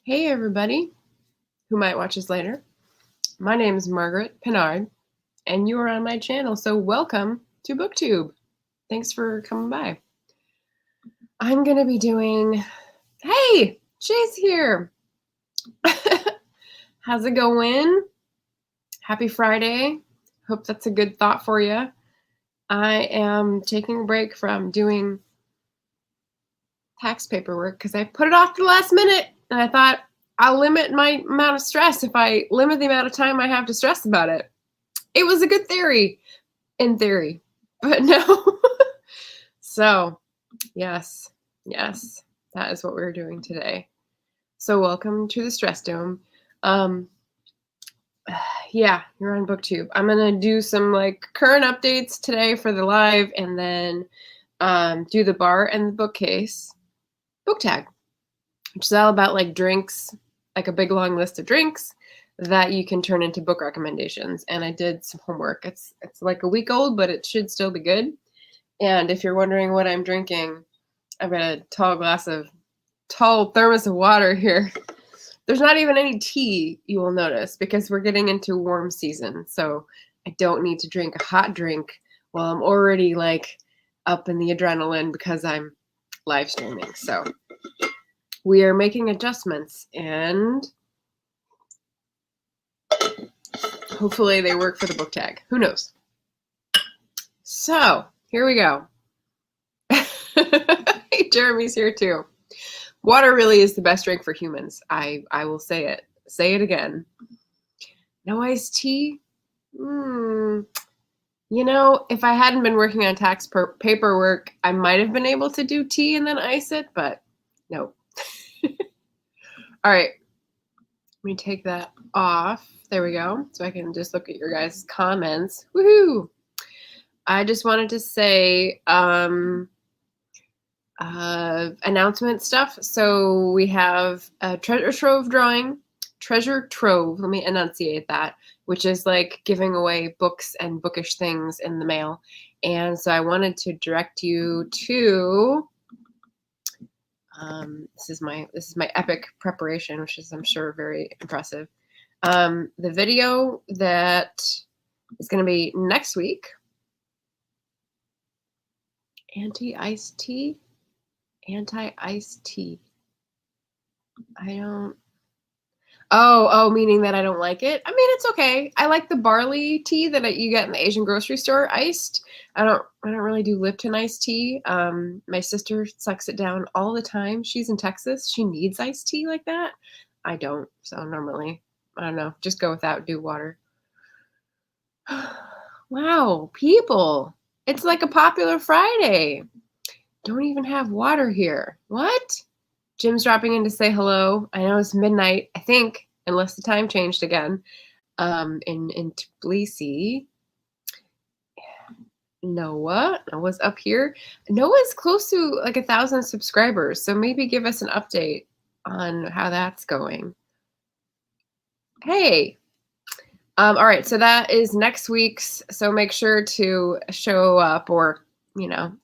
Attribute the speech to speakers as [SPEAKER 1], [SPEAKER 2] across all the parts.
[SPEAKER 1] Hey everybody who might watch this later. My name is Margaret Pinard and you are on my channel, so welcome to BookTube. Thanks for coming by. I'm gonna be doing, hey, Jay's here. How's it going? Happy Friday. Hope that's a good thought for you. I am taking a break from doing tax paperwork because I put it off to the last minute and I thought I'll limit my amount of stress if I limit the amount of time I have to stress about it. It was a good theory, in theory, but no. So, yes, that is what we're doing today. So welcome to the Stress Dome. Yeah, you're on BookTube. I'm going to do some current updates today for the live and then do the bar and the bookcase book tag, which is all about drinks, a big long list of drinks that you can turn into book recommendations. And I did some homework. It's like a week old, but it should still be good. And if you're wondering what I'm drinking, I've got a tall thermos of water here. There's not even any tea, you will notice, because we're getting into warm season. So I don't need to drink a hot drink while I'm already up in the adrenaline because I'm live streaming. So we are making adjustments and hopefully they work for the book tag. Who knows? So here we go. Hey, Jeremy's here too. Water really is the best drink for humans. I will say it. Say it again. No iced tea? You know, if I hadn't been working on tax paperwork, I might have been able to do tea and then ice it, but no. All right. Let me take that off. There we go. So I can just look at your guys' comments. Woohoo! I just wanted to say announcement stuff. So we have a treasure trove drawing. Treasure trove, let me enunciate that, which is giving away books and bookish things in the mail. And so I wanted to direct you to this is my epic preparation, which is, I'm sure, very impressive. The video that is going to be next week. Anti-iced tea. I don't. Oh, meaning that I don't like it? I mean, it's okay. I like the barley tea that you get in the Asian grocery store, iced. I don't really do Lipton iced tea. My sister sucks it down all the time. She's in Texas. She needs iced tea like that. I don't. So normally, I don't know. Just go without. Do water. Wow, people! It's like a popular Friday. Don't even have water here. What? Jim's dropping in to say hello. I know it's midnight, I think, unless the time changed again. In Tbilisi. Noah's up here. Noah's close to 1,000 subscribers, so maybe give us an update on how that's going. Hey. All right, so that is next week's, so make sure to show up or,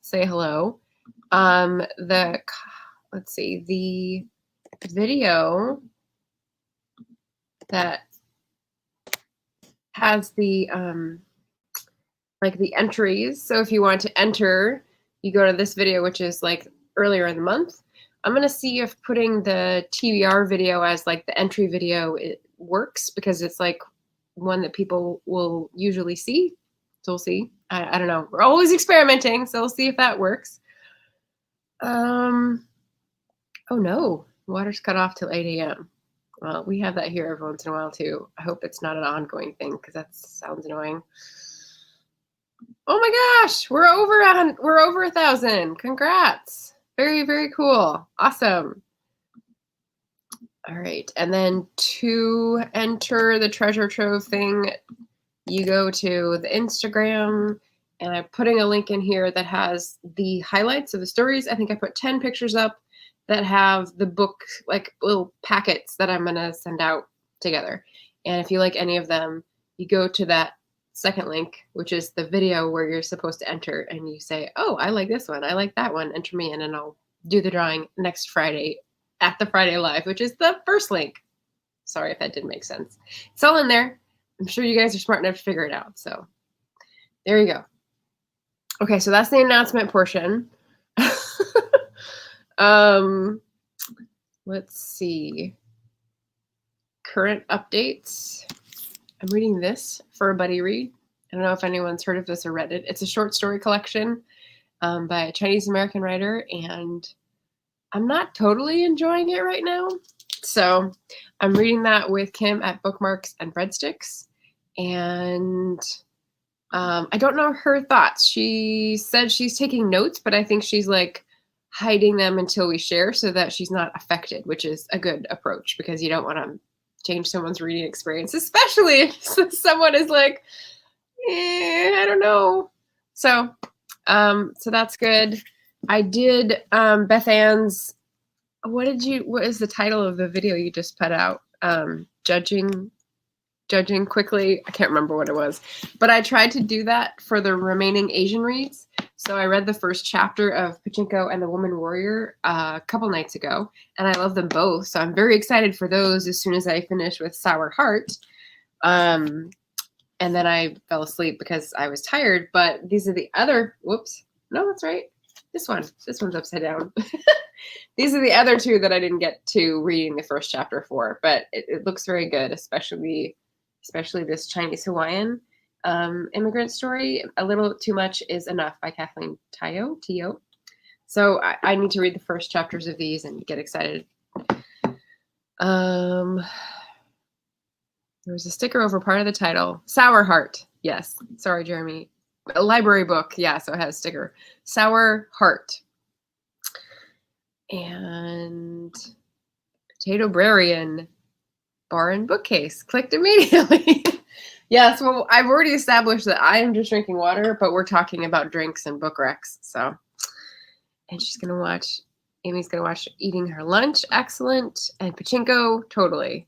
[SPEAKER 1] say hello. Let's see, the video that has the the entries. So if you want to enter, you go to this video, which is earlier in the month. I'm gonna see if putting the TBR video as the entry video it works, because it's one that people will usually see. So we'll see. I don't know. We're always experimenting, so we'll see if that works. Oh no, water's cut off till 8 a.m. Well, we have that here every once in a while too. I hope it's not an ongoing thing because that sounds annoying. Oh my gosh, we're over 1,000. Congrats. Very, very cool. Awesome. All right, and then to enter the treasure trove thing, you go to the Instagram, and I'm putting a link in here that has the highlights of the stories. I think I put 10 pictures up that have the book, little packets that I'm gonna send out together. And if you like any of them, you go to that second link, which is the video where you're supposed to enter, and you say, oh, I like this one, I like that one, enter me in, and I'll do the drawing next Friday at the Friday Live, which is the first link. Sorry if that didn't make sense. It's all in there. I'm sure you guys are smart enough to figure it out. So there you go. Okay, so that's the announcement portion. Let's see. Current updates. I'm reading this for a buddy read. I don't know if anyone's heard of this or read it. It's a short story collection by a Chinese American writer, and I'm not totally enjoying it right now. So I'm reading that with Kim at Bookmarks and Breadsticks, and I don't know her thoughts. She said she's taking notes, but I think she's like hiding them until we share so that she's not affected, which is a good approach because you don't want to change someone's reading experience, especially if someone is like, I don't know. So that's good. I did Beth Ann's, what is the title of the video you just put out? Judging quickly. I can't remember what it was, but I tried to do that for the remaining Asian reads. So I read the first chapter of Pachinko and the Woman Warrior a couple nights ago, and I love them both. So I'm very excited for those as soon as I finish with Sour Heart. And then I fell asleep because I was tired, but these are the other, whoops, no, that's right. This one's upside down. These are the other two that I didn't get to reading the first chapter for, but it looks very good, especially this Chinese Hawaiian immigrant story. A Little Too Much Is Enough by Kathleen Tio. So I need to read the first chapters of these and get excited. There was a sticker over part of the title. Sour Heart. Yes. Sorry, Jeremy. A library book. Yeah, so it has a sticker. Sour Heart. And Potato Brarian. Bar and Bookcase. Clicked immediately. Yes, well, I've already established that I am just drinking water, but we're talking about drinks and book recs. So, and Amy's going to watch Eating Her Lunch. Excellent. And Pachinko. Totally.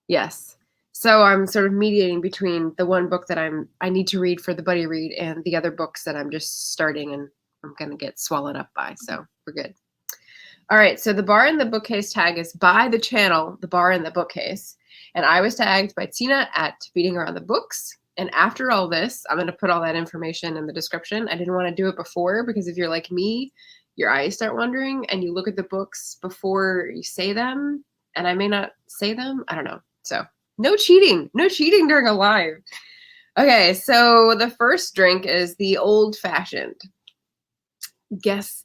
[SPEAKER 1] Yes. So I'm sort of mediating between the one book that I need to read for the buddy read and the other books that I'm just starting and I'm going to get swallowed up by. So we're good. All right. So the Bar in the Bookcase tag is by the channel, The Bar in the Bookcase. And I was tagged by Tina at Beating Around the Books. And after all this, I'm going to put all that information in the description. I didn't want to do it before because if you're like me, your eyes start wandering and you look at the books before you say them. And I may not say them. I don't know. So no cheating during a live. Okay, so the first drink is the Old Fashioned. Guess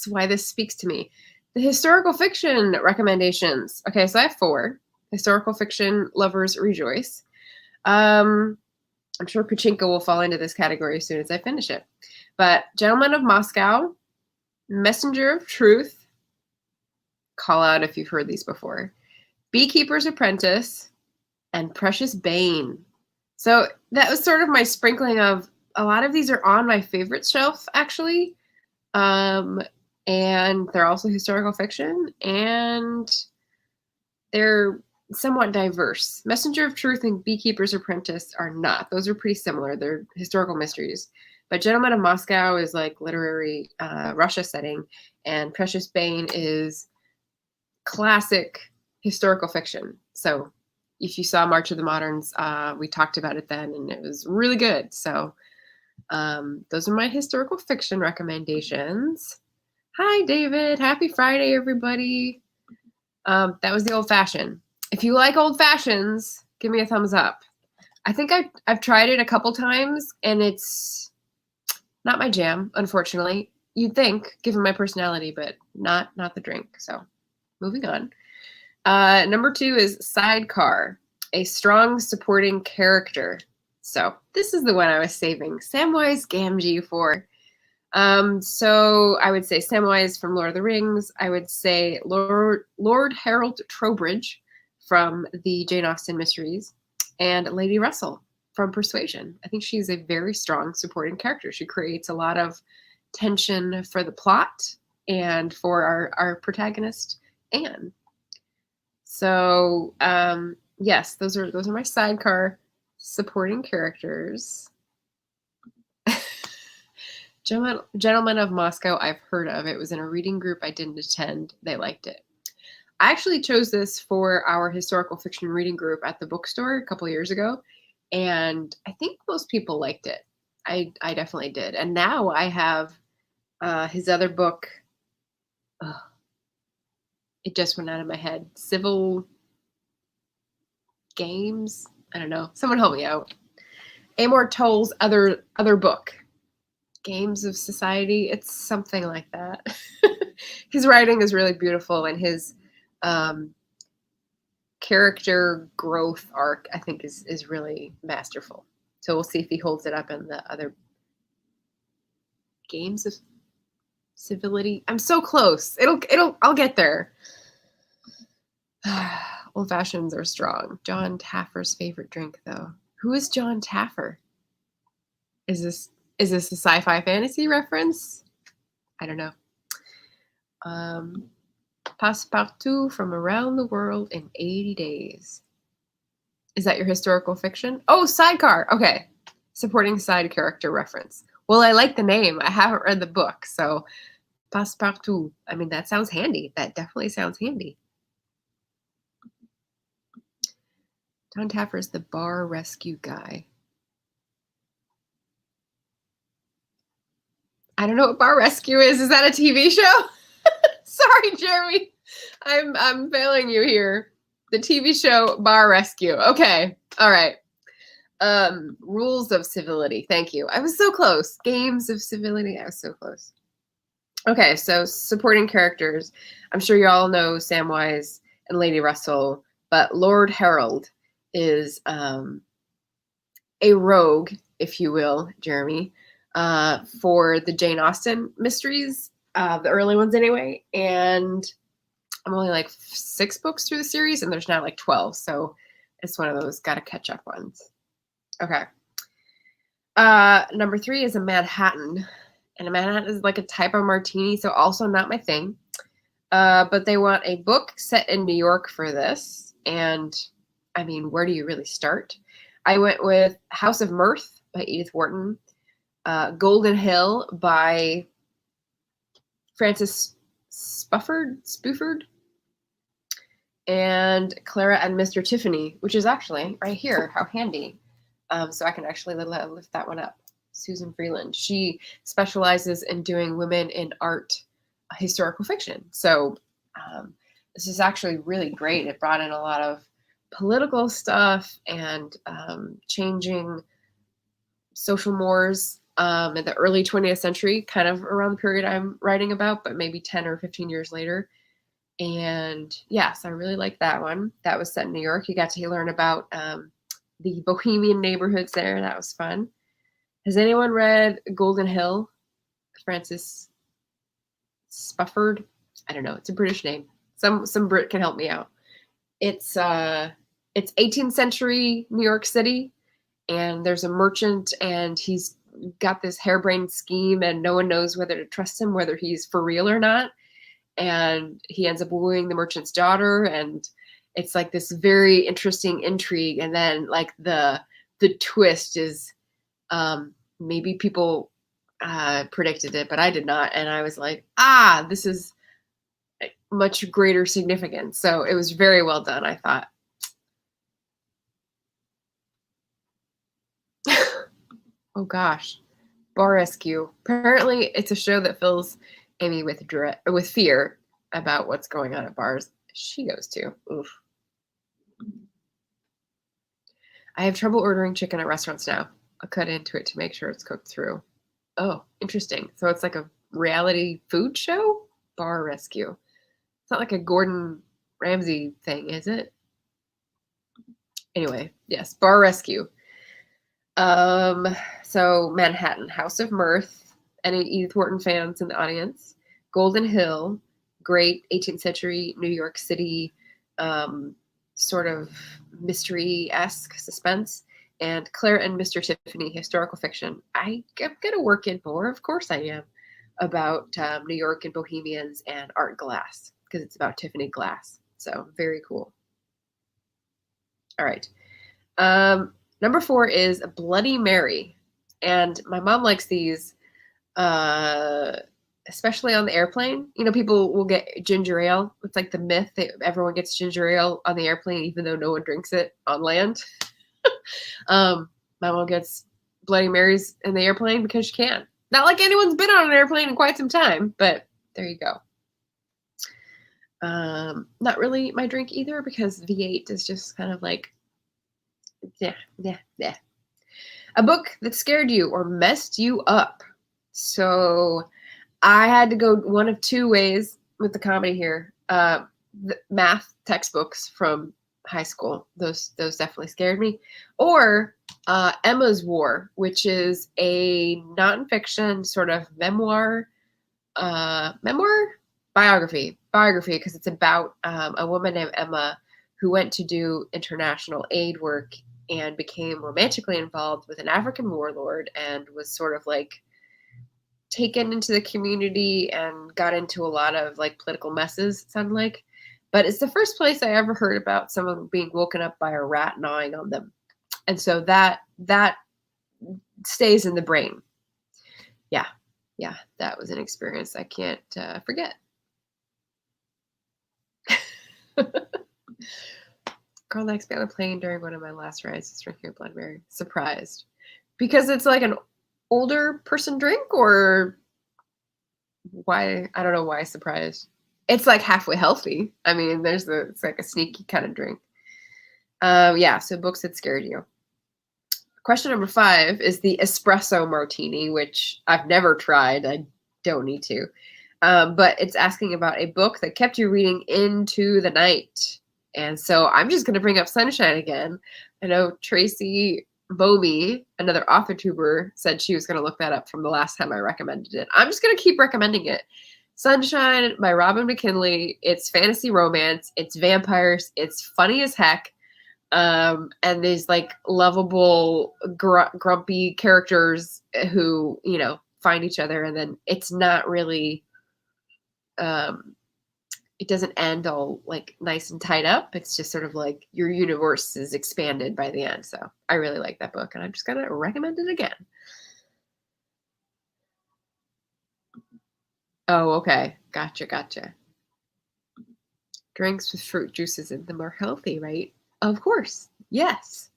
[SPEAKER 1] why this speaks to me. The historical fiction recommendations. Okay, so I have 4. Historical fiction lovers rejoice. I'm sure Pachinko will fall into this category as soon as I finish it. But Gentleman of Moscow, Messenger of Truth, call out if you've heard these before, Beekeeper's Apprentice, and Precious Bane. So that was sort of my sprinkling of a lot of these are on my favorite shelf, actually. And they're also historical fiction, and they're somewhat diverse. Messenger of Truth and Beekeeper's Apprentice are not. Those are pretty similar. They're historical mysteries. But Gentleman of Moscow is like literary Russia setting, and Precious Bane is classic historical fiction. So if you saw March of the Moderns, we talked about it then, and it was really good. So those are my historical fiction recommendations. Hi, David. Happy Friday, everybody. That was the Old Fashioned. If you like old fashions, give me a thumbs up. I think I've tried it a couple times, and it's not my jam, unfortunately. You'd think, given my personality, but not the drink. So moving on. Number 2 is Sidecar, a strong supporting character. So this is the one I was saving Samwise Gamgee for. So I would say Samwise from Lord of the Rings. I would say Lord Harold Trowbridge from the Jane Austen mysteries, and Lady Russell from Persuasion. I think she's a very strong supporting character. She creates a lot of tension for the plot and for our protagonist, Anne. So yes, those are my Sidecar supporting characters. Gentleman of Moscow, I've heard of. It was in a reading group I didn't attend. They liked it. I actually chose this for our historical fiction reading group at the bookstore a couple of years ago, and I think most people liked it. I definitely did. And now I have his other book. Ugh, it just went out of my head. Civil Games. I don't know. Someone help me out. Amor Towles' other book. Games of Society. It's something like that. His writing is really beautiful, and his character growth arc, I think, is really masterful. So we'll see if he holds it up in the other Games of Civility. I'm so close. I'll get there. Old fashions are strong. John Taffer's favorite drink, though. Who is John Taffer? Is this a sci-fi fantasy reference? I don't know. Passepartout from Around the World in 80 Days. Is that your historical fiction? Oh, Sidecar. Okay. Supporting side character reference. Well, I like the name. I haven't read the book, so Passepartout. I mean, that sounds handy. That definitely sounds handy. John Taffer's the bar rescue guy. I don't know what bar rescue is. Is that a TV show? Sorry, Jeremy. I'm failing you here. The TV show Bar Rescue. Okay. All right. Rules of Civility. Thank you. I was so close. Games of Civility. I was so close. Okay, so supporting characters. I'm sure you all know Samwise and Lady Russell, but Lord Harold is a rogue, if you will, Jeremy, for the Jane Austen mysteries, the early ones anyway. And I'm only like 6 books through the series, and there's now like 12. So it's one of those got to catch up ones. Okay. Number 3 is a Manhattan. And a Manhattan is like a type of martini, so also not my thing. But they want a book set in New York for this. And I mean, where do you really start? I went with House of Mirth by Edith Wharton, Golden Hill by Frances Spofford, and Clara and Mr. Tiffany, which is actually right here. How handy. So I can actually lift that one up. Susan Freeland. She specializes in doing women in art historical fiction. So this is actually really great. It brought in a lot of political stuff and changing social mores in the early 20th century, kind of around the period I'm writing about, but maybe 10 or 15 years later. And yes, I really like that one. That was set in New York. You got to learn about the bohemian neighborhoods there. That was fun. Has anyone read Golden Hill? Frances Spofford? I don't know. It's a British name. Some Brit can help me out. It's 18th century New York City, and there's a merchant, and he's got this harebrained scheme, and no one knows whether to trust him, whether he's for real or not. And he ends up wooing the merchant's daughter, and it's like this very interesting intrigue. And then like the twist is maybe people predicted it, but I did not. And I was like, this is much greater significance. So it was very well done, I thought. Oh gosh, Bar Rescue. Apparently it's a show that fills Amy with fear about what's going on at bars she goes to. Oof. I have trouble ordering chicken at restaurants now. I'll cut into it to make sure it's cooked through. Oh, interesting. So it's like a reality food show? Bar Rescue. It's not like a Gordon Ramsay thing, is it? Anyway, yes, Bar Rescue. So Manhattan, House of Mirth, any Edith Wharton fans in the audience. Golden Hill, great 18th century New York City sort of mystery-esque suspense. And Claire and Mr. Tiffany, historical fiction. I'm going to work in more, of course I am, about New York and bohemians and art glass, because it's about Tiffany glass. So very cool. All right. Number 4 is Bloody Mary. And my mom likes these especially on the airplane. You know, people will get ginger ale. It's like the myth that everyone gets ginger ale on the airplane, even though no one drinks it on land. My mom gets Bloody Marys in the airplane because she can. Not like anyone's been on an airplane in quite some time, but there you go. Not really my drink either, because V8 is just kind of like, yeah. A book that scared you or messed you up. So I had to go one of two ways with the comedy here. The math textbooks from high school, those definitely scared me. Or Emma's War, which is a nonfiction sort of biography, because it's about a woman named Emma who went to do international aid work and became romantically involved with an African warlord and was sort of like taken into the community and got into a lot of like political messes, it sounded like. But it's the first place I ever heard about someone being woken up by a rat gnawing on them. And so that stays in the brain. Yeah, that was an experience I can't forget. Girl next to me on a plane during one of my last rides is drinking a Bloody Mary. Surprised. Because it's like an older person drink, or why? I don't know why surprised. It's like halfway healthy. I mean, it's like a sneaky kind of drink. Yeah, so books that scared you. Question number 5 is the Espresso Martini, which I've never tried. I don't need to. But it's asking about a book that kept you reading into the night. And so I'm just going to bring up Sunshine again. I know Tracy Bobie, another author tuber, said she was going to look that up from the last time I recommended it. I'm just going to keep recommending it. Sunshine by Robin Mckinley. It's fantasy romance. It's vampires. It's funny as heck. And these like lovable, grumpy characters who, you know, find each other. And then it's not really, it doesn't end all like nice and tied up. It's just sort of like your universe is expanded by the end. So I really like that book, and I'm just going to recommend it again. Oh, okay. Gotcha. Drinks with fruit juices in them are healthy, right? Of course. Yes.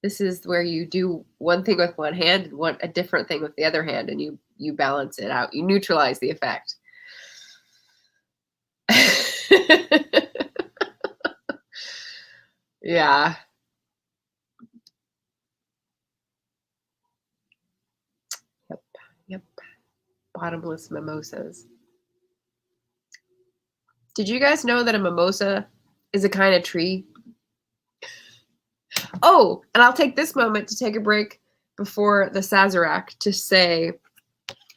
[SPEAKER 1] This is where you do one thing with one hand and a different thing with the other hand, and you balance it out. You neutralize the effect. Yeah. Yep. Bottomless mimosas. Did you guys know that a mimosa is a kind of tree? Oh, and I'll take this moment to take a break before the Sazerac to say,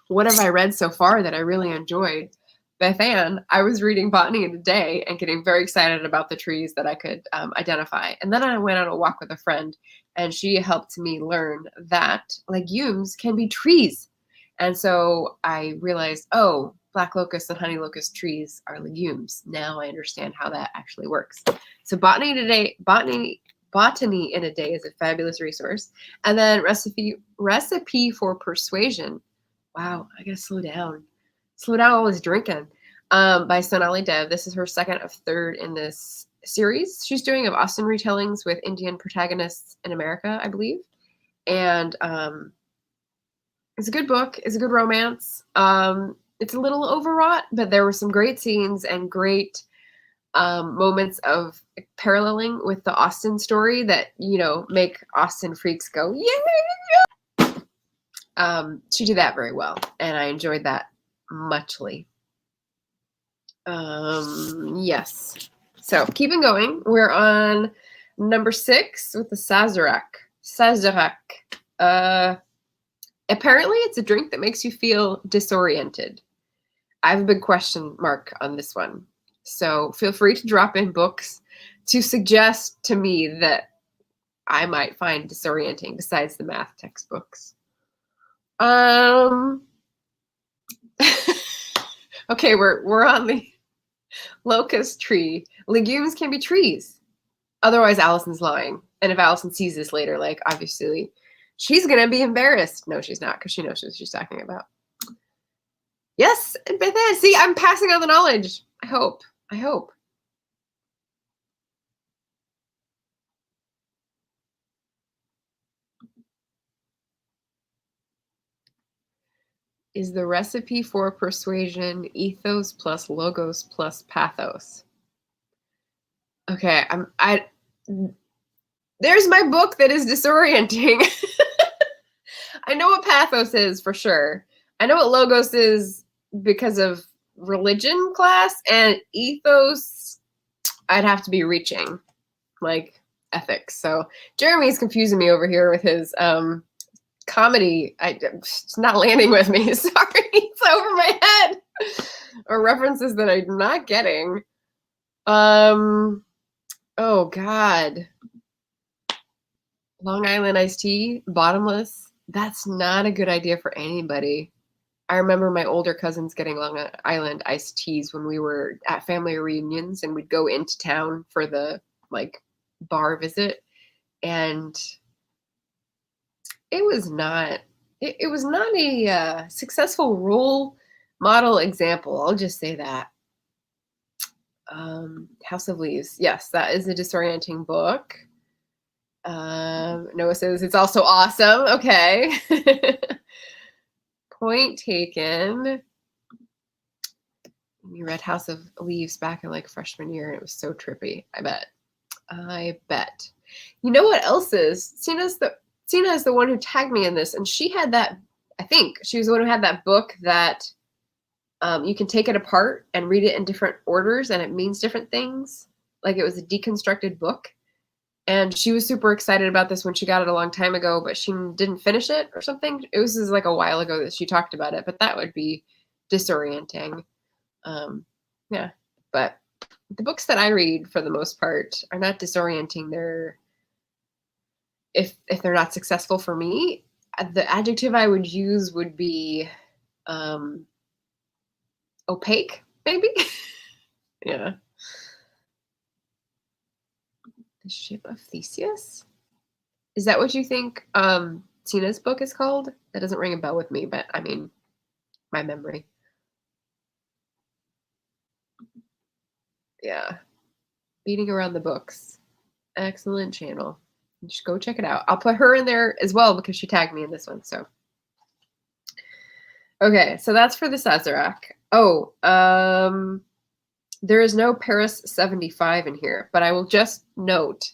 [SPEAKER 1] what have I read so far that I really enjoyed? Beth Ann, I was reading Botany in a Day and getting very excited about the trees that I could identify. And then I went on a walk with a friend, and she helped me learn that legumes can be trees. And so I realized, oh, black locust and honey locust trees are legumes. Now I understand how that actually works. So Botany in a Day is a fabulous resource. And then Recipe for Persuasion. Wow, I gotta slow down. Slow down all this drinking. By Sonali Dev. This is her second of third in this series. She's doing of Austen retellings with Indian protagonists in America, I believe. And it's a good book. It's a good romance. It's a little overwrought, but there were some great scenes and great moments of paralleling with the Austen story that, you know, make Austen freaks go, yeah. She did that very well, and I enjoyed that muchly. Yes. So keeping going, we're on number 6 with the Sazerac. Apparently it's a drink that makes you feel disoriented. I have a big question mark on this one. So feel free to drop in books to suggest to me that I might find disorienting besides the math textbooks. Okay, we're on the locust tree. Legumes can be trees. Otherwise, Allison's lying. And if Allison sees this later, like, obviously, she's going to be embarrassed. No, she's not, because she knows what she's talking about. Yes, Beth. See, I'm passing on the knowledge. I hope. I hope. Is the recipe for persuasion ethos plus logos plus pathos? Okay, there's my book that is disorienting. I know what pathos is for sure. I know what logos is because of religion class, and ethos, I'd have to be reaching, like ethics. So Jeremy's confusing me over here with his comedy. It's not landing with me. Sorry, it's over my head. Or references that I'm not getting. Oh God. Long Island iced tea, bottomless. That's not a good idea for anybody. I remember my older cousins getting Long Island iced teas when we were at family reunions, and we'd go into town for the like bar visit, and it was not a successful role model example. I'll just say that. House of Leaves. Yes, that is a disorienting book. Noah says it's also awesome. Okay. Point taken. You read House of Leaves back in like freshman year, and it was so trippy. I bet. You know what else is? Sina is the one who tagged me in this, and she had that. I think she was the one who had that book that you can take it apart and read it in different orders, and it means different things. Like it was a deconstructed book. And she was super excited about this when she got it a long time ago, but she didn't finish it or something. It was just like a while ago that she talked about it, but that would be disorienting. Yeah, but the books that I read for the most part are not disorienting. If they're not successful for me, the adjective I would use would be opaque, maybe. Yeah. The Ship of Theseus? Is that what you think Tina's book is called? That doesn't ring a bell with me, but I mean, my memory. Yeah. Beating Around the Books. Excellent channel. Just go check it out. I'll put her in there as well because she tagged me in this one. So, okay, so that's for the Sazerac. Oh, there is no Paris 75 in here, but I will just note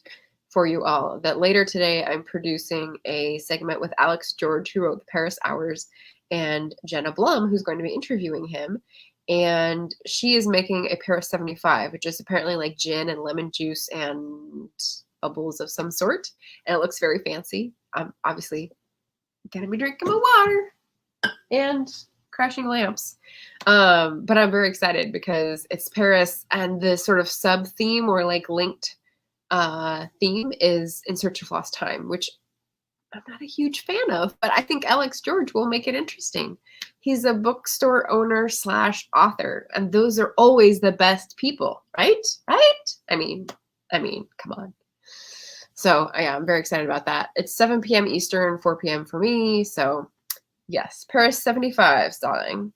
[SPEAKER 1] for you all that later today I'm producing a segment with Alex George, who wrote the Paris Hours, and Jenna Blum, who's going to be interviewing him. And she is making a Paris 75, which is apparently like gin and lemon juice and bubbles of some sort. And it looks very fancy. I'm obviously going to be drinking my water and crashing lamps. But I'm very excited because it's Paris, and the sort of sub theme or like linked theme is In Search of Lost Time, which I'm not a huge fan of, but I think Alex George will make it interesting. He's a bookstore owner / author, and those are always the best people, right? Right? I mean, come on. So yeah, I'm very excited about that. It's 7 p.m. Eastern, 4 p.m. for me. So yes, Paris 75, darling.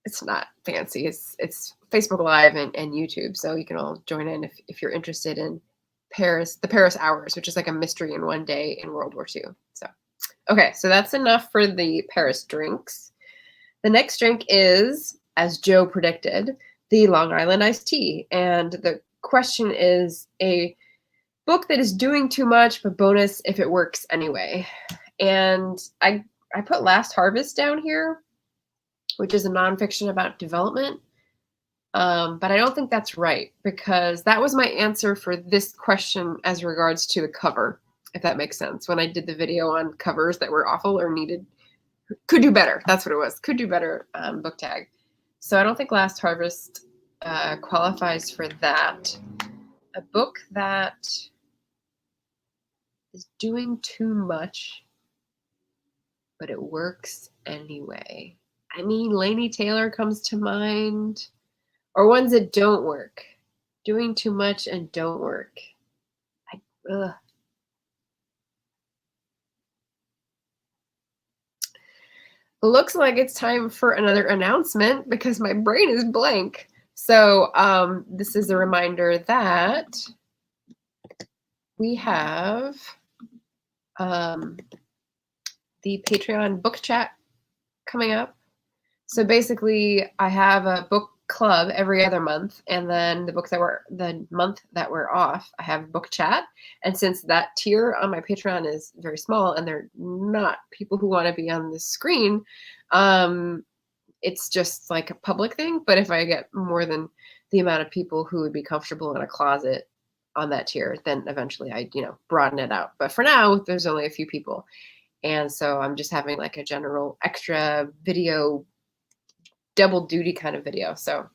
[SPEAKER 1] It's not fancy. It's Facebook Live and YouTube, so you can all join in if you're interested in the Paris Hours, which is like a mystery in one day in World War II. So, okay, so that's enough for the Paris drinks. The next drink is, as Joe predicted, the Long Island iced tea. And the question is a book that is doing too much, but bonus if it works anyway. And I put Last Harvest down here, which is a nonfiction about development. But I don't think that's right, because that was my answer for this question as regards to the cover, if that makes sense. When I did the video on covers that were awful or could do better. That's what it was. Could do better book tag. So I don't think Last Harvest qualifies for that. A book that is doing too much, but it works anyway. I mean, Laini Taylor comes to mind. Or ones that don't work. Doing too much and don't work. looks like it's time for another announcement because my brain is blank. So this is a reminder that we have the Patreon book chat coming up. So basically, I have a book club every other month, and then the month that we're off, I have book chat. And since that tier on my Patreon is very small, and they're not people who want to be on the screen, it's just like a public thing. But if I get more than the amount of people who would be comfortable in a closet on that tier, then eventually I, broaden it out. But for now, there's only a few people. And so I'm just having like a general extra video, double duty kind of video. So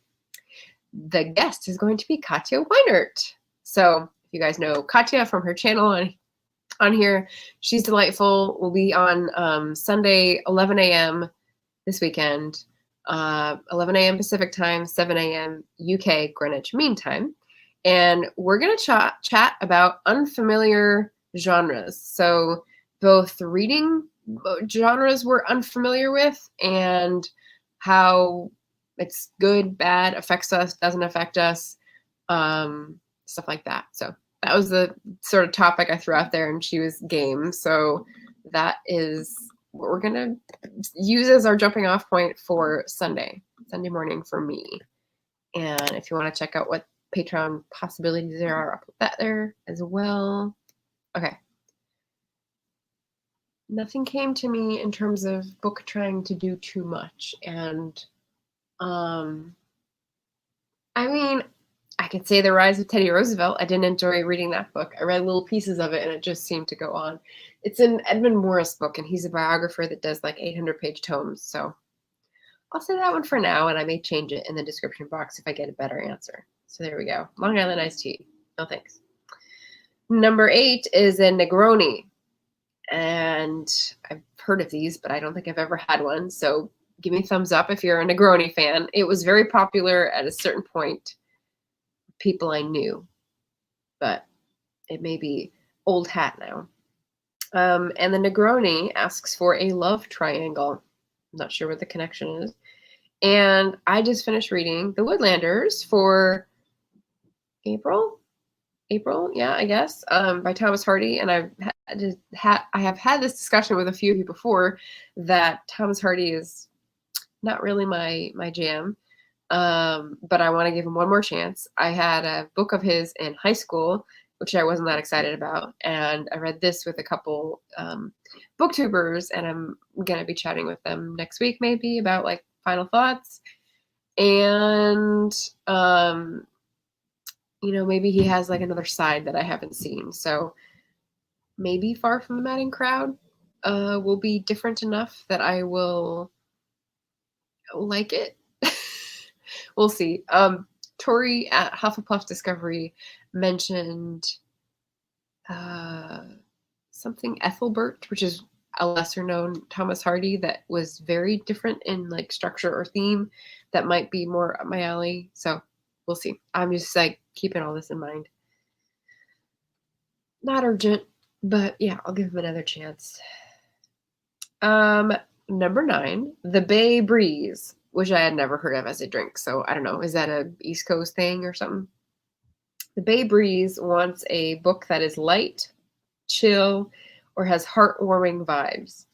[SPEAKER 1] the guest is going to be Katja Weinert. So if you guys know Katja from her channel on here, she's delightful. We'll be on Sunday, 11 a.m. this weekend, 11 a.m. Pacific time, 7 a.m. UK Greenwich Mean Time. And we're going to chat about unfamiliar genres. So both reading genres we're unfamiliar with and how it's good, bad, affects us, doesn't affect us, stuff like that. So that was the sort of topic I threw out there, and she was game. So that is what we're going to use as our jumping off point for Sunday morning for me. And if you want to check out what Patreon possibilities there are, I'll put that there as well. Okay. Nothing came to me in terms of book trying to do too much. And I mean, I could say The Rise of Teddy Roosevelt. I didn't enjoy reading that book. I read little pieces of it and it just seemed to go on. It's an Edmund Morris book, and he's a biographer that does like 800-page tomes. So I'll say that one for now, and I may change it in the description box if I get a better answer. So there we go. Long Island iced tea. No thanks. Number 8 is a Negroni. And I've heard of these, but I don't think I've ever had one. So give me a thumbs up if you're a Negroni fan. It was very popular at a certain point. People I knew, but it may be old hat now. And the Negroni asks for a love triangle. I'm not sure what the connection is. And I just finished reading The Woodlanders for April, yeah, I guess, by Thomas Hardy. And I have had this discussion with a few of you before that Thomas Hardy is not really my jam, but I want to give him one more chance. I had a book of his in high school, which I wasn't that excited about, and I read this with a couple booktubers, and I'm going to be chatting with them next week maybe about like final thoughts. And maybe he has like another side that I haven't seen. So maybe Far from the Madding Crowd will be different enough that I will like it. We'll see. Tori at Hufflepuff Discovery mentioned something Ethelbert, which is a lesser known Thomas Hardy that was very different in like structure or theme that might be more up my alley. So we'll see. I'm just like keeping all this in mind. Not urgent, but yeah, I'll give him another chance. Number 9, The Bay Breeze, which I had never heard of as a drink. So I don't know. Is that a East Coast thing or something? The Bay Breeze wants a book that is light, chill, or has heartwarming vibes.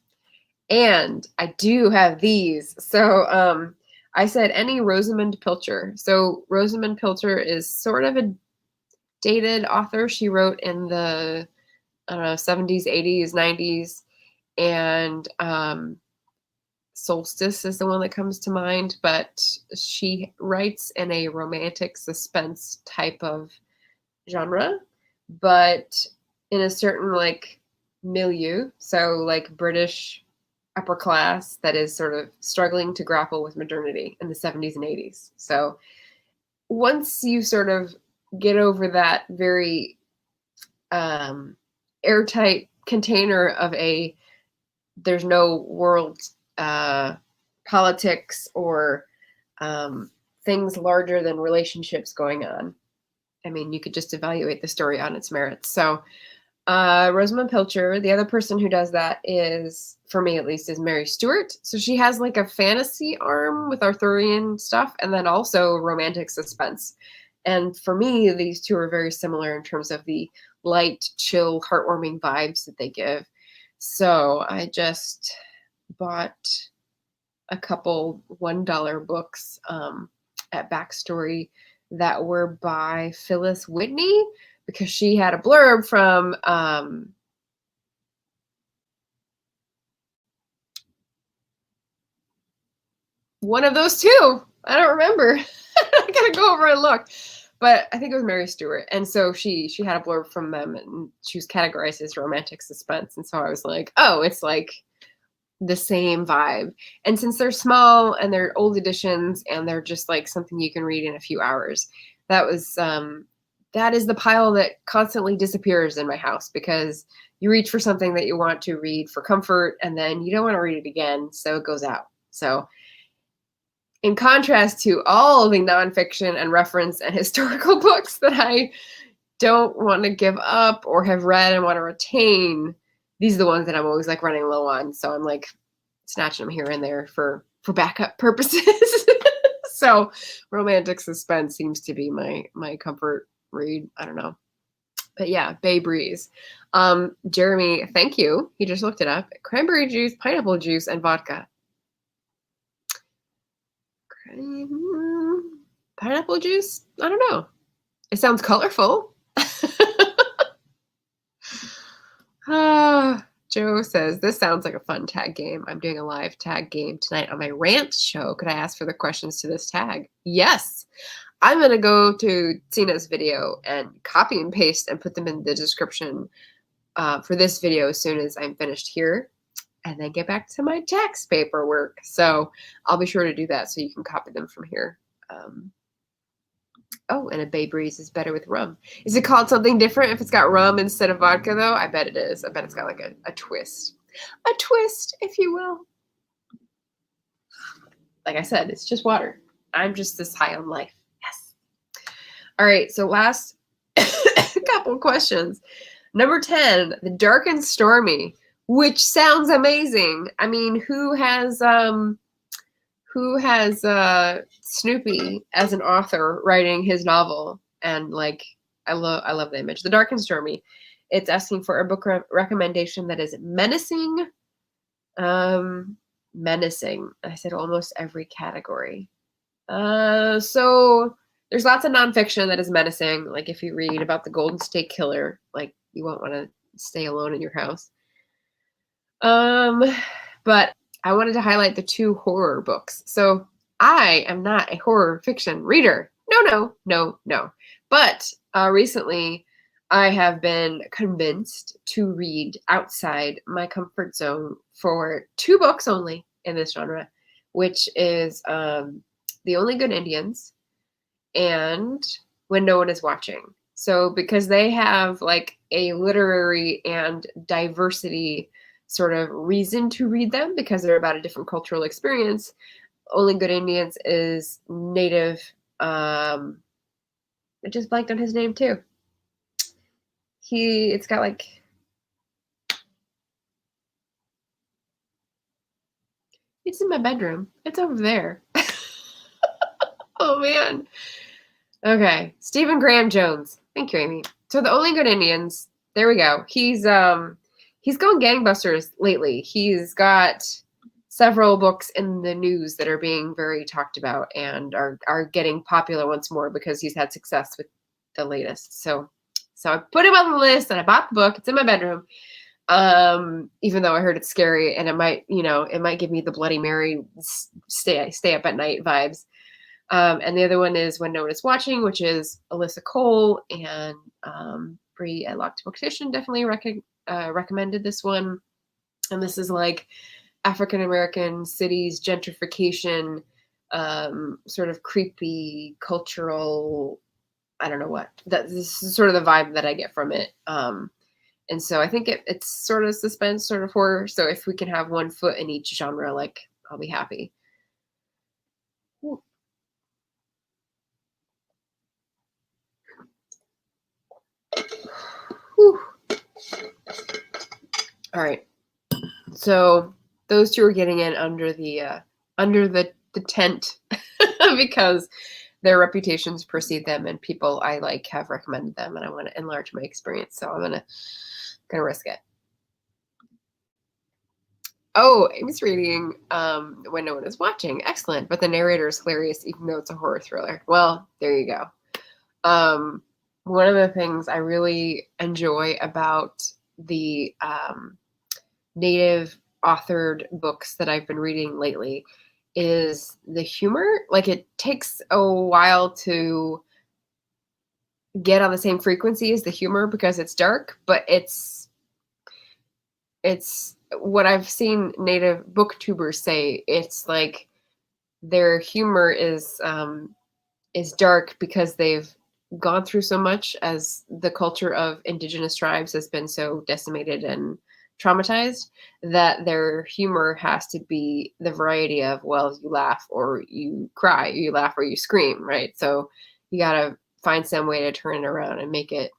[SPEAKER 1] And I do have these. So I said any Rosamond Pilcher. So Rosamond Pilcher is sort of a dated author. She wrote in the, 70s, 80s, 90s. And Solstice is the one that comes to mind. But she writes in a romantic suspense type of genre, but in a certain like milieu. So like British upper class that is sort of struggling to grapple with modernity in the 70s and 80s. So once you sort of get over that very airtight container of there's no world politics or things larger than relationships going on. I mean, you could just evaluate the story on its merits. So Rosamond Pilcher. The other person who does that is, for me at least, is Mary Stewart. So she has like a fantasy arm with Arthurian stuff and then also romantic suspense. And for me, these two are very similar in terms of the light, chill, heartwarming vibes that they give. So I just bought a couple $1 books at Backstory that were by Phyllis Whitney because she had a blurb from one of those two. I don't remember. I gotta go over and look. But I think it was Mary Stewart. And so she had a blurb from them and she was categorized as romantic suspense. And so I was like, oh, it's like the same vibe. And since they're small and they're old editions and they're just like something you can read in a few hours, that was that is the pile that constantly disappears in my house because you reach for something that you want to read for comfort and then you don't want to read it again, so it goes out. So in contrast to all the nonfiction and reference and historical books that I don't want to give up or have read and want to retain, these are the ones that I'm always like running low on. So I'm like snatching them here and there for backup purposes. So romantic suspense seems to be my comfort read. I don't know. But yeah, Bay Breeze. Jeremy, thank you. He just looked it up. Cranberry juice, pineapple juice, and vodka. Pineapple juice? I don't know. It sounds colorful. Joe says, this sounds like a fun tag game. I'm doing a live tag game tonight on my rant show. Could I ask for the questions to this tag? Yes. I'm going to go to Tina's video and copy and paste and put them in the description for this video as soon as I'm finished here. And then get back to my tax paperwork. So I'll be sure to do that so you can copy them from here. Oh, and a Bay Breeze is better with rum. Is it called something different if it's got rum instead of vodka, though? I bet it is. I bet it's got like a twist. A twist, if you will. Like I said, it's just water. I'm just this high on life. Yes. All right, so last couple questions. Number 10, The Dark and Stormy, which sounds amazing. I mean, who has Snoopy as an author writing his novel? And like, I love the image. The Dark and Stormy. It's asking for a book recommendation that is menacing. Menacing. I said almost every category. So there's lots of nonfiction that is menacing. Like if you read about the Golden State Killer, like you won't want to stay alone in your house. But I wanted to highlight the 2 horror books. So I am not a horror fiction reader. No. But recently I have been convinced to read outside my comfort zone for 2 books only in this genre, which is The Only Good Indians and When No One Is Watching. So because they have like a literary and diversity sort of reason to read them because they're about a different cultural experience. Only Good Indians is native. I just blanked on his name too. It's got like, it's in my bedroom. It's over there. Oh man. Okay. Stephen Graham Jones. Thank you, Amy. So The Only Good Indians, there we go. He's going gangbusters lately. He's got several books in the news that are being very talked about and are getting popular once more because he's had success with the latest. So I put him on the list and I bought the book. It's in my bedroom. Even though I heard it's scary and it might give me the Bloody Mary stay up at night vibes. And the other one is When No One Is Watching, which is Alyssa Cole and Bree at Locked Booktition definitely recommended this one. And this is like African-American cities, gentrification, sort of creepy cultural, I don't know what. This is sort of the vibe that I get from it. And so I think it's sort of suspense, sort of horror. So if we can have one foot in each genre, like I'll be happy. Ooh. Whew. All right. So those two are getting in under the tent because their reputations precede them, and people I like have recommended them, and I want to enlarge my experience, so I'm gonna risk it. Oh, Amy's reading When No One Is Watching. Excellent, but the narrator is hilarious, even though it's a horror thriller. Well, there you go. One of the things I really enjoy about the native authored books that I've been reading lately is the humor. Like, it takes a while to get on the same frequency as the humor because it's dark, but it's what I've seen native booktubers say. It's like their humor is dark because they've gone through so much, as the culture of indigenous tribes has been so decimated and traumatized, that their humor has to be the variety of, well, you laugh or you cry, you laugh or you scream, right? So you gotta find some way to turn it around and make it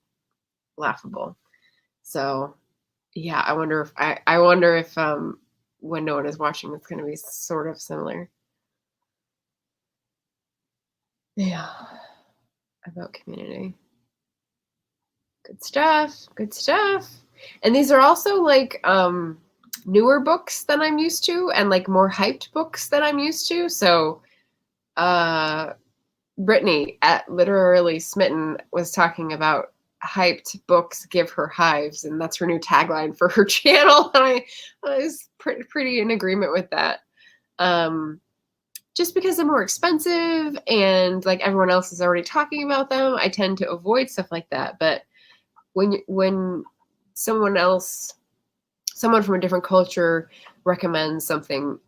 [SPEAKER 1] laughable. So yeah, I wonder if When No One Is Watching, it's going to be sort of similar. Yeah, about community. Good stuff. And these are also like newer books than I'm used to, and like more hyped books than I'm used to. So Brittany at Literally Smitten was talking about hyped books give her hives, and that's her new tagline for her channel. And I was pretty in agreement with that. Just because they're more expensive and like everyone else is already talking about them, I tend to avoid stuff like that. But when someone from a different culture recommends something,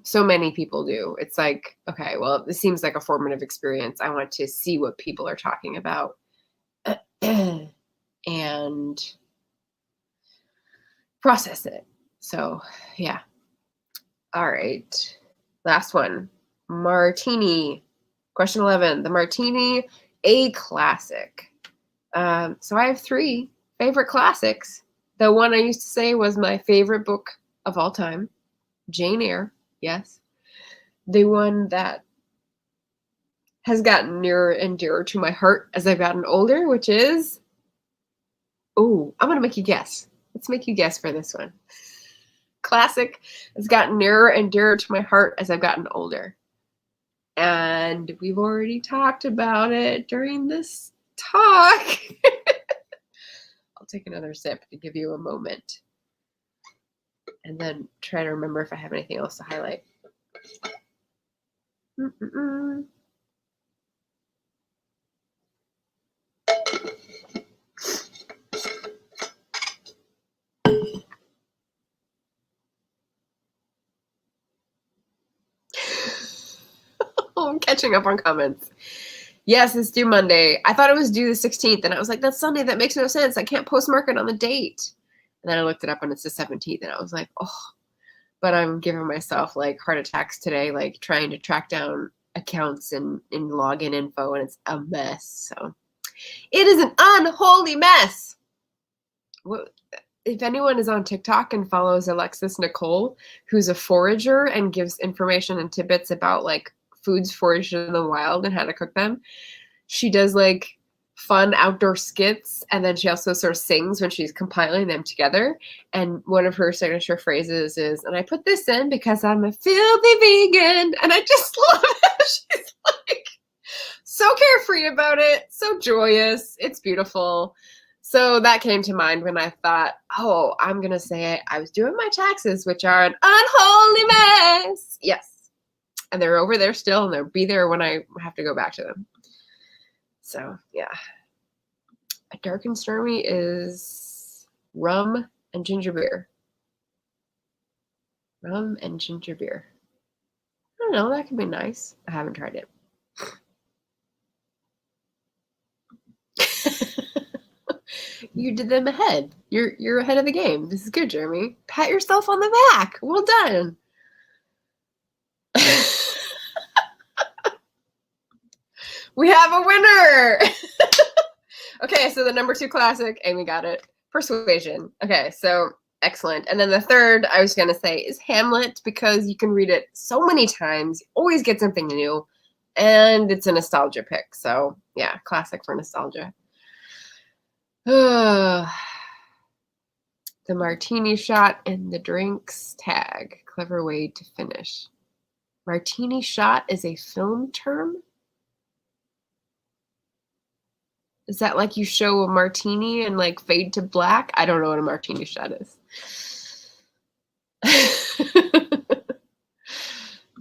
[SPEAKER 1] so many people do, it's like, okay, well, this seems like a formative experience. I want to see what people are talking about and process it. So yeah. All right. Last one. Martini. Question 11. The Martini, a classic. So I have 3 favorite classics. The one I used to say was my favorite book of all time, Jane Eyre. Yes. The one that has gotten nearer and dearer to my heart as I've gotten older, which is, I'm going to make you guess. Let's make you guess for this one. Classic has gotten nearer and dearer to my heart as I've gotten older. And we've already talked about it during this talk. I'll take another sip to give you a moment, and then try to remember if I have anything else to highlight. Oh, I'm catching up on comments. Yes, it's due Monday. I thought it was due the 16th, and I was like, that's Sunday. That makes no sense. I can't postmark it on the date. And then I looked it up, and it's the 17th, and I was like, oh. But I'm giving myself like heart attacks today, like trying to track down accounts and login info, and it's a mess. So it is an unholy mess. If anyone is on TikTok and follows Alexis Nicole, who's a forager and gives information and tidbits about like foods foraged in the wild and how to cook them, she does like fun outdoor skits, and then she also sort of sings when she's compiling them together. And one of her signature phrases is, and I put this in because I'm a filthy vegan. And I just love it. She's like so carefree about it, so joyous. It's beautiful. So that came to mind when I thought, oh, I'm going to say I was doing my taxes, which are an unholy mess. Yes. And they're over there still, and they'll be there when I have to go back to them. So, yeah. A dark and stormy is rum and ginger beer. Rum and ginger beer. I don't know. That could be nice. I haven't tried it. You did them ahead. You're ahead of the game. This is good, Jeremy. Pat yourself on the back. Well done. We have a winner. Okay, so the number 2 classic, Amy got it. Persuasion. Okay, so Excellent. And then the third I was going to say is Hamlet, because you can read it so many times. You always get something new. And it's a nostalgia pick. So, yeah, classic for nostalgia. The martini shot and the drinks tag. Clever way to finish. Martini shot is a film term? Is that like you show a martini and like fade to black? I don't know what a martini shot is.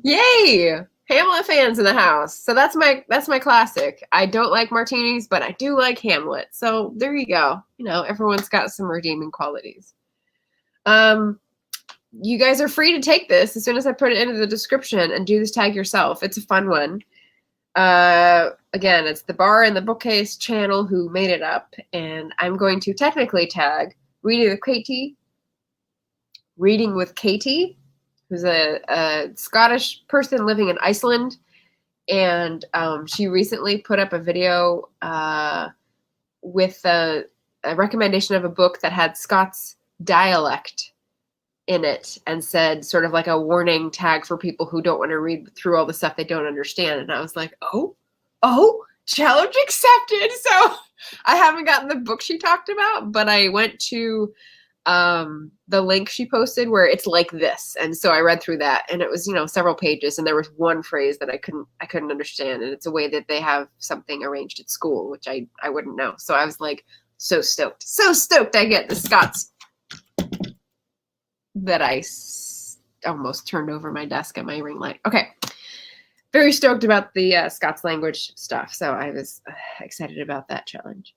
[SPEAKER 1] Yay! Hamlet fans in the house. So that's my classic. I don't like martinis, but I do like Hamlet. So there you go. You know, everyone's got some redeeming qualities. You guys are free to take this as soon as I put it into the description and do this tag yourself. It's a fun one. Again, it's the Bar and the Bookcase channel who made it up, and I'm going to technically tag Reading with Katie, who's a Scottish person living in Iceland, and she recently put up a video with a recommendation of a book that had Scots dialect in it, and said sort of like a warning tag for people who don't want to read through all the stuff they don't understand. And I was like, oh, challenge accepted. So I haven't gotten the book she talked about, but I went to the link she posted where it's like this. And so I read through that, and it was, you know, several pages, and there was one phrase that I couldn't understand. And it's a way that they have something arranged at school, which I wouldn't know. So I was like, so stoked I get the Scots that I almost turned over my desk at my ring light. Okay. Very stoked about the Scots language stuff. So I was excited about that challenge.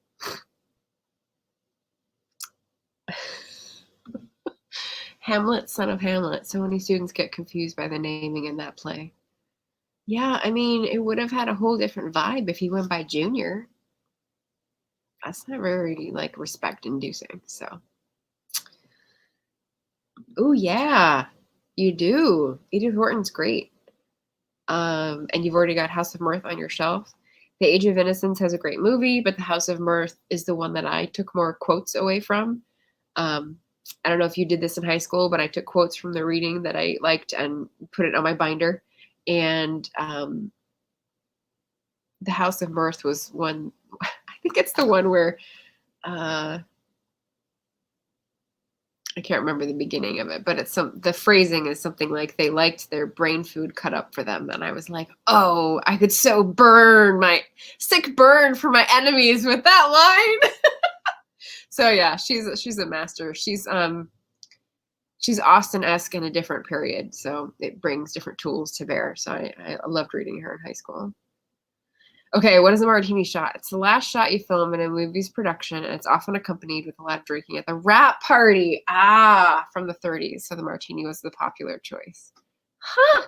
[SPEAKER 1] Hamlet, son of Hamlet. So many students get confused by the naming in that play. Yeah, I mean, it would have had a whole different vibe if he went by Junior. That's not very, like, respect-inducing, so. Oh, yeah, you do. Edith Wharton's great. And you've already got House of Mirth on your shelf. The Age of Innocence has a great movie, but The House of Mirth is the one that I took more quotes away from. I don't know if you did this in high school, but I took quotes from the reading that I liked and put it on my binder. And The House of Mirth was one, I think it's the one where I can't remember the beginning of it, but it's the phrasing is something like they liked their brain food cut up for them. And I was like, oh, I could so burn for my enemies with that line. So yeah, she's a master. She's Austen-esque in a different period. So it brings different tools to bear. So I loved reading her in high school. Okay, what is a martini shot? It's the last shot you film in a movie's production, and it's often accompanied with a lot of drinking at the wrap party. From the 30s. So the martini was the popular choice. Huh.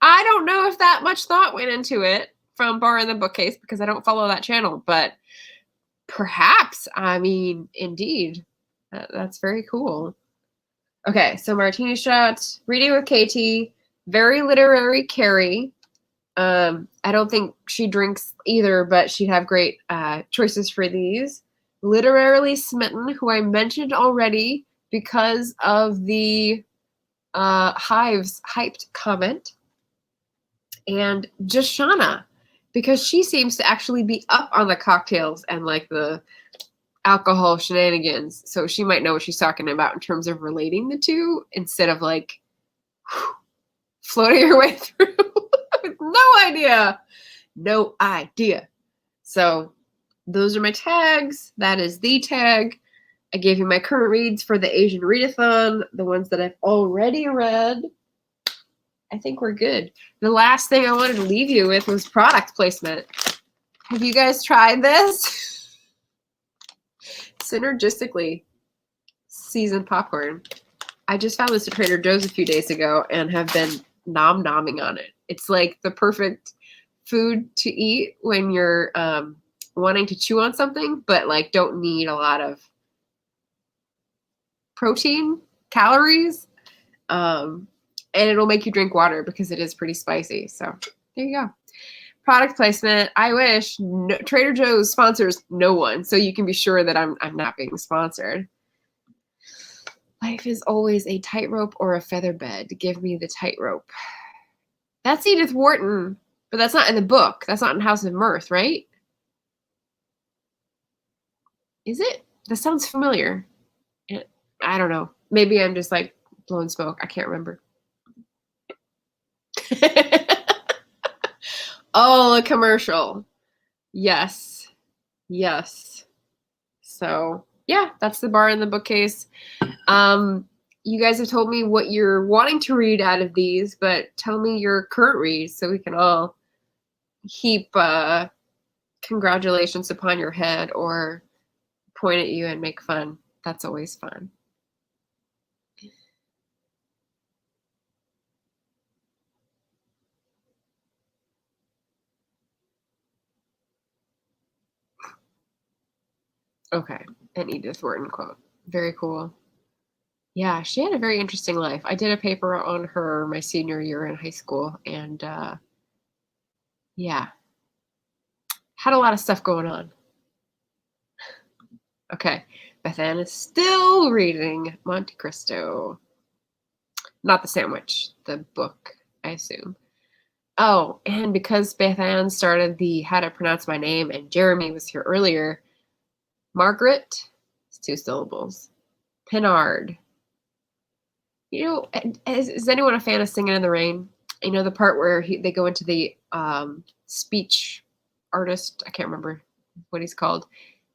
[SPEAKER 1] I don't know if that much thought went into it from Bar in the Bookcase, because I don't follow that channel, but perhaps, I mean, indeed. That's very cool. Okay, so martini shot, Reading with Katie, very literary Carrie. I don't think she drinks either, but she'd have great choices for these. Literarily Smitten, who I mentioned already because of the Hive's hyped comment. And just Shauna, because she seems to actually be up on the cocktails and like the alcohol shenanigans. So she might know what she's talking about in terms of relating the two instead of like floating her way through. No idea. So those are my tags. That is the tag. I gave you my current reads for the Asian readathon, the ones that I've already read. I think we're good. The last thing I wanted to leave you with was product placement. Have you guys tried this? Synergistically seasoned popcorn. I just found this at Trader Joe's a few days ago and have been nom-nomming on it. It's like the perfect food to eat when you're wanting to chew on something, but like don't need a lot of protein, calories, and it'll make you drink water because it is pretty spicy. So there you go. Product placement. I wish Trader Joe's sponsors no one, so you can be sure that I'm not being sponsored. Life is always a tightrope or a feather bed. Give me the tightrope. That's Edith Wharton, but that's not in the book. That's not in House of Mirth, right? Is it? That sounds familiar. I don't know. Maybe I'm just like blowing smoke. I can't remember. Oh, a commercial. Yes. Yes. So yeah, that's the bar in the bookcase. You guys have told me what you're wanting to read out of these, but tell me your current reads so we can all heap congratulations upon your head or point at you and make fun. That's always fun. Okay, an Edith Wharton quote. Very cool. Yeah, she had a very interesting life. I did a paper on her my senior year in high school, and yeah, had a lot of stuff going on. Okay, Beth Ann is still reading Monte Cristo. Not the sandwich, the book, I assume. Oh, and because Beth Ann started the How to Pronounce My Name and Jeremy was here earlier, Margaret, it's 2 syllables. Pinard. You know, is anyone a fan of Singing in the Rain? You know the part where they go into the speech artist, I can't remember what he's called,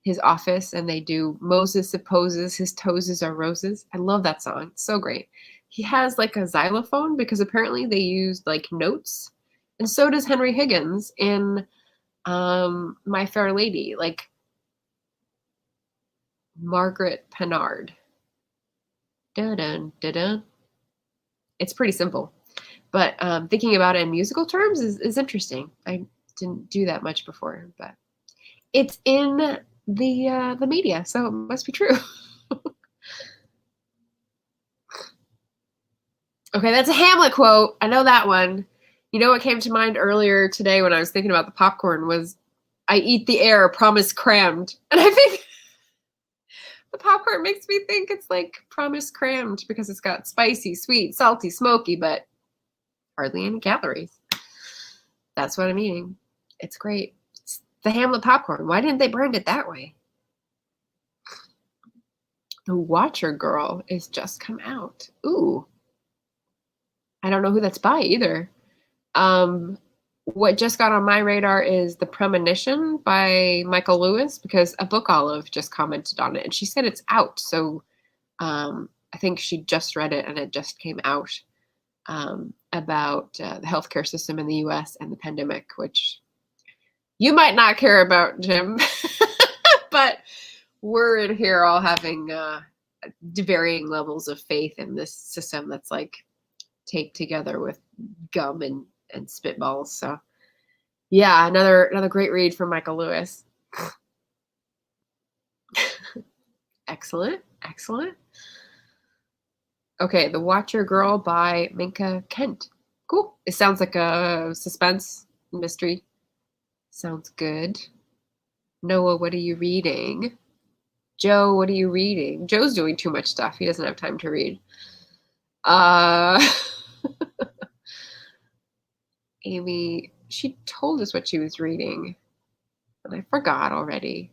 [SPEAKER 1] his office, and they do Moses supposes his toes are roses. I love that song. It's so great. He has like a xylophone because apparently they used like notes, and so does Henry Higgins in My Fair Lady. Like Margaret Pinard. Dun, dun, dun. It's pretty simple, but thinking about it in musical terms is interesting. I didn't do that much before, but it's in the media, so it must be true. Okay, that's a Hamlet quote. I know that one. You know what came to mind earlier today when I was thinking about the popcorn was, I eat the air, promise crammed. And I think the popcorn makes me think it's like promise crammed because it's got spicy, sweet, salty, smoky, but hardly any calories. That's what I'm eating. It's great. It's the Hamlet popcorn. Why didn't they brand it that way? The Watcher Girl is just come out. Ooh. I don't know who that's by either. What just got on my radar is The Premonition by Michael Lewis because a Book Olive just commented on it and she said it's out. So I think she just read it and it just came out about the healthcare system in the US and the pandemic, which you might not care about, Jim, but we're in here all having varying levels of faith in this system that's like taped together with gum and spitballs. So yeah, another great read from Michael Lewis. Excellent. Okay, The Watcher Girl by Minka Kent. Cool. It sounds like a suspense mystery. Sounds good. Noah, what are you reading? Joe, what are you reading? Joe's doing too much stuff. He doesn't have time to read. Amy, she told us what she was reading, and I forgot already.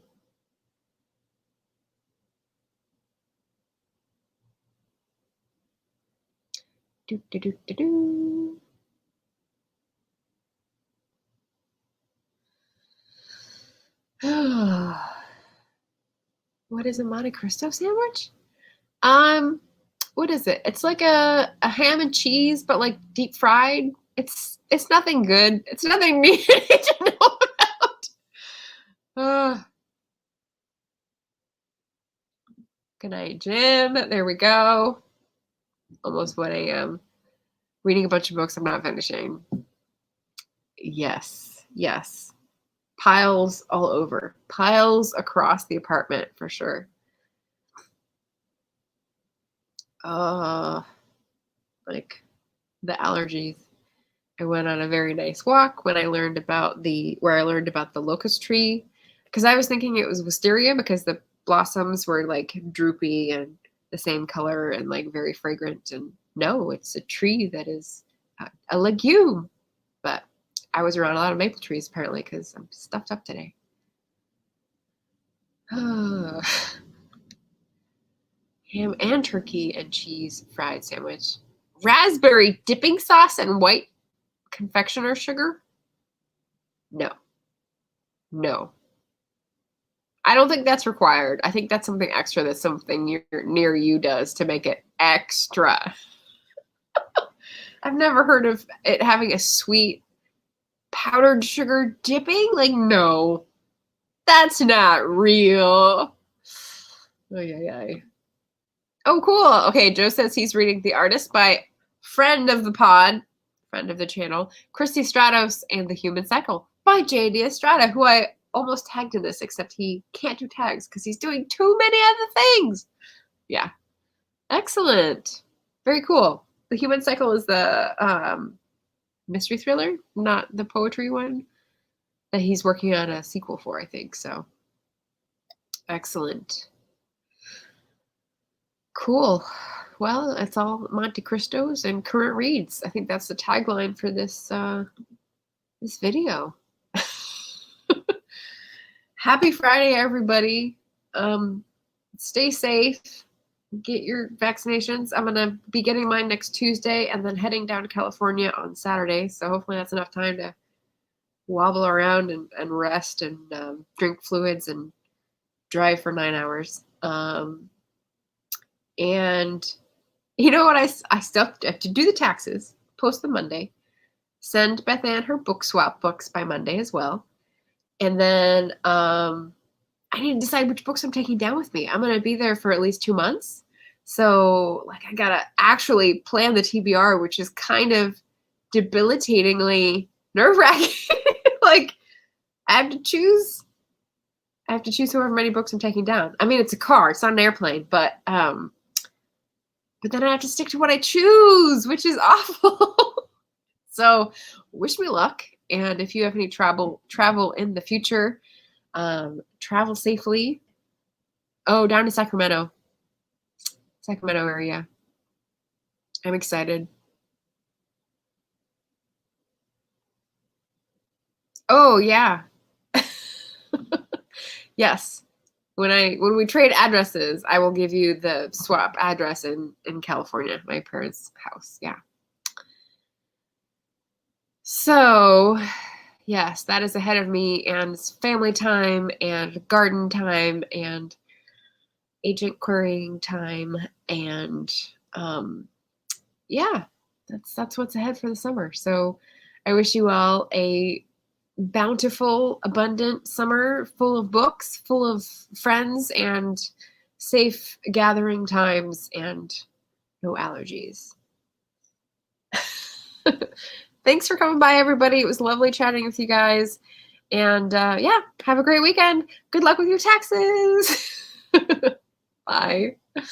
[SPEAKER 1] What is a Monte Cristo sandwich? What is it? It's like a ham and cheese, but like deep fried. It's nothing good. It's nothing needed to know about. Good night, Jim. There we go. Almost 1 a.m. Reading a bunch of books I'm not finishing. Yes. Piles all over. Piles across the apartment for sure. Like the allergies. I went on a very nice walk when I learned about the locust tree, because I was thinking it was wisteria because the blossoms were like droopy and the same color and like very fragrant. And no, it's a tree that is a legume. But I was around a lot of maple trees apparently because I'm stuffed up today. Ham and turkey and cheese fried sandwich. Raspberry dipping sauce and white confectioner sugar? No. No. I don't think that's required. I think that's something extra that something near you does to make it extra. I've never heard of it having a sweet powdered sugar dipping. Like, no, that's not real. Oh, cool. Okay, Joe says he's reading The Artist by friend of the pod, friend of the channel, Christy Stratos, and The Human Cycle by J.D. Estrada, who I almost tagged in this, except he can't do tags because he's doing too many other things. Yeah. Excellent. Very cool. The Human Cycle is the mystery thriller, not the poetry one that he's working on a sequel for, I think. So excellent. Cool. Well, it's all Monte Cristos and current reads. I think that's the tagline for this this video. Happy Friday, everybody. Stay safe. Get your vaccinations. I'm going to be getting mine next Tuesday and then heading down to California on Saturday. So hopefully that's enough time to wobble around and rest and drink fluids and drive for 9 hours. And you know what? I still have to do the taxes, post them Monday, send Beth Ann her book swap books by Monday as well. And then I need to decide which books I'm taking down with me. I'm going to be there for at least 2 months. So like I got to actually plan the TBR, which is kind of debilitatingly nerve-wracking. Like I have to choose however many books I'm taking down. I mean, it's a car, it's not an airplane, but then I have to stick to what I choose, which is awful. So wish me luck. And if you have any travel in the future, travel safely. Oh, down to Sacramento area. I'm excited. Oh yeah. Yes. When we trade addresses, I will give you the swap address in California, my parents' house. Yeah. So, yes, that is ahead of me, and it's family time and garden time and agent querying time, and yeah, that's what's ahead for the summer. So I wish you all a bountiful, abundant summer full of books, full of friends, and safe gathering times, and no allergies. Thanks for coming by, everybody. It was lovely chatting with you guys. And yeah, have a great weekend. Good luck with your taxes. Bye.